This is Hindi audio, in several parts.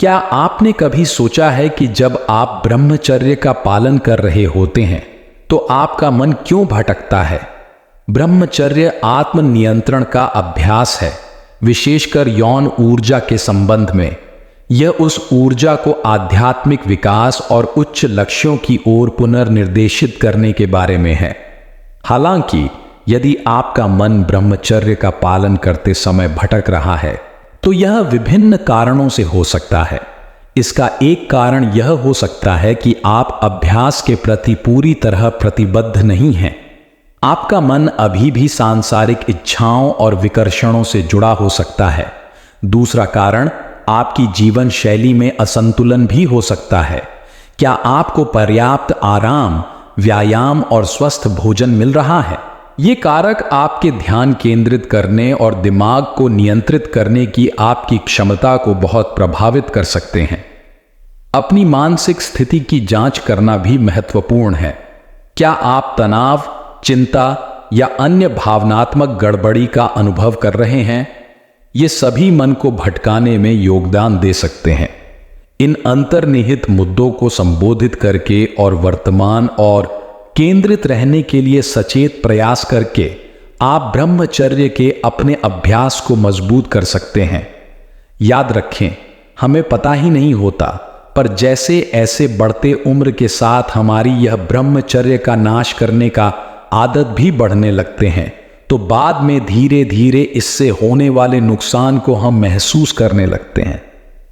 क्या आपने कभी सोचा है कि जब आप ब्रह्मचर्य का पालन कर रहे होते हैं तो आपका मन क्यों भटकता है? ब्रह्मचर्य आत्मनियंत्रण का अभ्यास है, विशेषकर यौन ऊर्जा के संबंध में। यह उस ऊर्जा को आध्यात्मिक विकास और उच्च लक्ष्यों की ओर पुनर्निर्देशित करने के बारे में है। हालांकि यदि आपका मन ब्रह्मचर्य का पालन करते समय भटक रहा है तो यह विभिन्न कारणों से हो सकता है। इसका एक कारण यह हो सकता है कि आप अभ्यास के प्रति पूरी तरह प्रतिबद्ध नहीं हैं। आपका मन अभी भी सांसारिक इच्छाओं और विकर्षणों से जुड़ा हो सकता है। दूसरा कारण आपकी जीवन शैली में असंतुलन भी हो सकता है। क्या आपको पर्याप्त आराम, व्यायाम और स्वस्थ भोजन मिल रहा है? ये कारक आपके ध्यान केंद्रित करने और दिमाग को नियंत्रित करने की आपकी क्षमता को बहुत प्रभावित कर सकते हैं। अपनी मानसिक स्थिति की जांच करना भी महत्वपूर्ण है। क्या आप तनाव, चिंता या अन्य भावनात्मक गड़बड़ी का अनुभव कर रहे हैं? ये सभी मन को भटकाने में योगदान दे सकते हैं। इन अंतर्निहित मुद्दों को संबोधित करके और वर्तमान और केंद्रित रहने के लिए सचेत प्रयास करके आप ब्रह्मचर्य के अपने अभ्यास को मजबूत कर सकते हैं। याद रखें, हमें पता ही नहीं होता, पर जैसे ऐसे बढ़ते उम्र के साथ हमारी यह ब्रह्मचर्य का नाश करने का आदत भी बढ़ने लगते हैं, तो बाद में धीरे धीरे इससे होने वाले नुकसान को हम महसूस करने लगते हैं।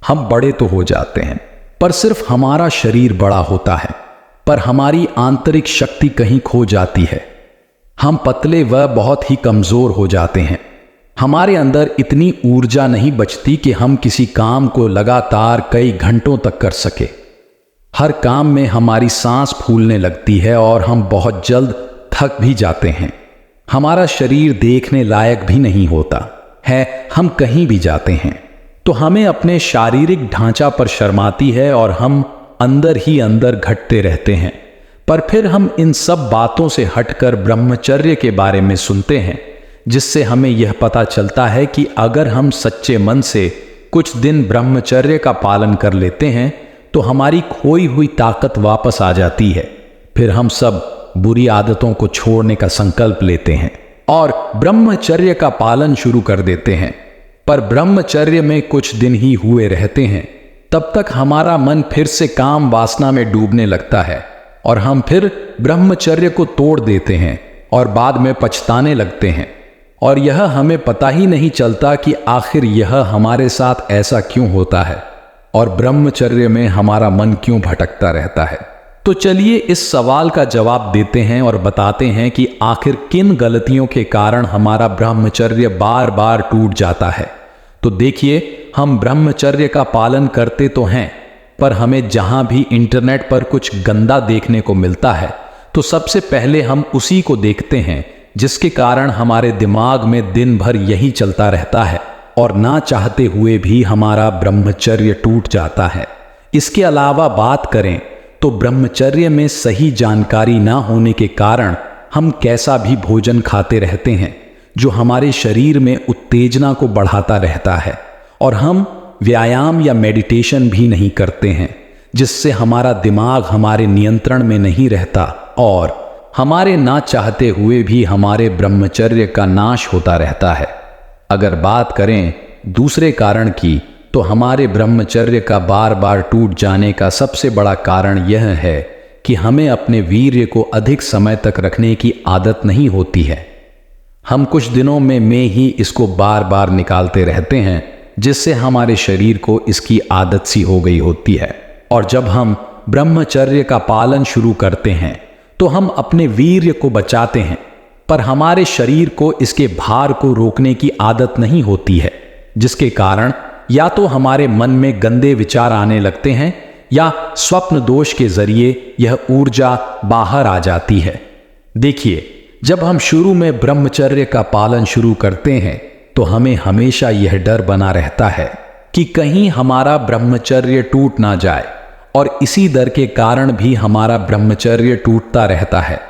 हम बड़े तो हो जाते हैं, पर सिर्फ हमारा शरीर बड़ा होता है, पर हमारी आंतरिक शक्ति कहीं खो जाती है। हम पतले व बहुत ही कमजोर हो जाते हैं। हमारे अंदर इतनी ऊर्जा नहीं बचती कि हम किसी काम को लगातार कई घंटों तक कर सके। हर काम में हमारी सांस फूलने लगती है और हम बहुत जल्द थक भी जाते हैं। हमारा शरीर देखने लायक भी नहीं होता है। हम कहीं भी जाते हैं तो हमें अपने शारीरिक ढांचा पर शर्माती है और हम अंदर ही अंदर घटते रहते हैं। पर फिर हम इन सब बातों से हटकर ब्रह्मचर्य के बारे में सुनते हैं, जिससे हमें यह पता चलता है कि अगर हम सच्चे मन से कुछ दिन ब्रह्मचर्य का पालन कर लेते हैं तो हमारी खोई हुई ताकत वापस आ जाती है। फिर हम सब बुरी आदतों को छोड़ने का संकल्प लेते हैं और ब्रह्मचर्य का पालन शुरू कर देते हैं। पर ब्रह्मचर्य में कुछ दिन ही हुए रहते हैं, तब तक हमारा मन फिर से काम वासना में डूबने लगता है और हम फिर ब्रह्मचर्य को तोड़ देते हैं और बाद में पछताने लगते हैं। और यह हमें पता ही नहीं चलता कि आखिर यह हमारे साथ ऐसा क्यों होता है और ब्रह्मचर्य में हमारा मन क्यों भटकता रहता है। तो चलिए इस सवाल का जवाब देते हैं और बताते हैं कि आखिर किन गलतियों के कारण हमारा ब्रह्मचर्य बार बार टूट जाता है। तो देखिए, हम ब्रह्मचर्य का पालन करते तो हैं, पर हमें जहां भी इंटरनेट पर कुछ गंदा देखने को मिलता है तो सबसे पहले हम उसी को देखते हैं, जिसके कारण हमारे दिमाग में दिन भर यही चलता रहता है और ना चाहते हुए भी हमारा ब्रह्मचर्य टूट जाता है। इसके अलावा बात करें तो ब्रह्मचर्य में सही जानकारी ना होने के कारण हम कैसा भी भोजन खाते रहते हैं जो हमारे शरीर में उत्तेजना को बढ़ाता रहता है, और हम व्यायाम या मेडिटेशन भी नहीं करते हैं, जिससे हमारा दिमाग हमारे नियंत्रण में नहीं रहता और हमारे ना चाहते हुए भी हमारे ब्रह्मचर्य का नाश होता रहता है। अगर बात करें दूसरे कारण की, तो हमारे ब्रह्मचर्य का बार बार टूट जाने का सबसे बड़ा कारण यह है कि हमें अपने वीर्य को अधिक समय तक रखने की आदत नहीं होती है। हम कुछ दिनों में ही इसको बार बार निकालते रहते हैं, जिससे हमारे शरीर को इसकी आदत सी हो गई होती है। और जब हम ब्रह्मचर्य का पालन शुरू करते हैं तो हम अपने वीर्य को बचाते हैं, पर हमारे शरीर को इसके भार को रोकने की आदत नहीं होती है, जिसके कारण या तो हमारे मन में गंदे विचार आने लगते हैं या स्वप्न दोष के जरिए यह ऊर्जा बाहर आ जाती है। देखिए, जब हम शुरू में ब्रह्मचर्य का पालन शुरू करते हैं तो हमें हमेशा यह डर बना रहता है कि कहीं हमारा ब्रह्मचर्य टूट ना जाए, और इसी डर के कारण भी हमारा ब्रह्मचर्य टूटता रहता है।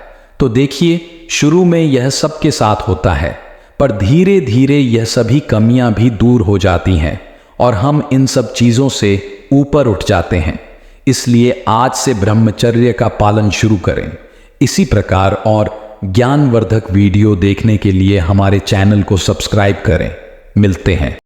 तो देखिए, शुरू में यह सबके साथ होता है, पर धीरे धीरे यह सभी कमियां भी दूर हो जाती हैं और हम इन सब चीज़ों से ऊपर उठ जाते हैं। इसलिए आज से ब्रह्मचर्य का पालन शुरू करें। इसी प्रकार और ज्ञानवर्धक वीडियो देखने के लिए हमारे चैनल को सब्सक्राइब करें। मिलते हैं।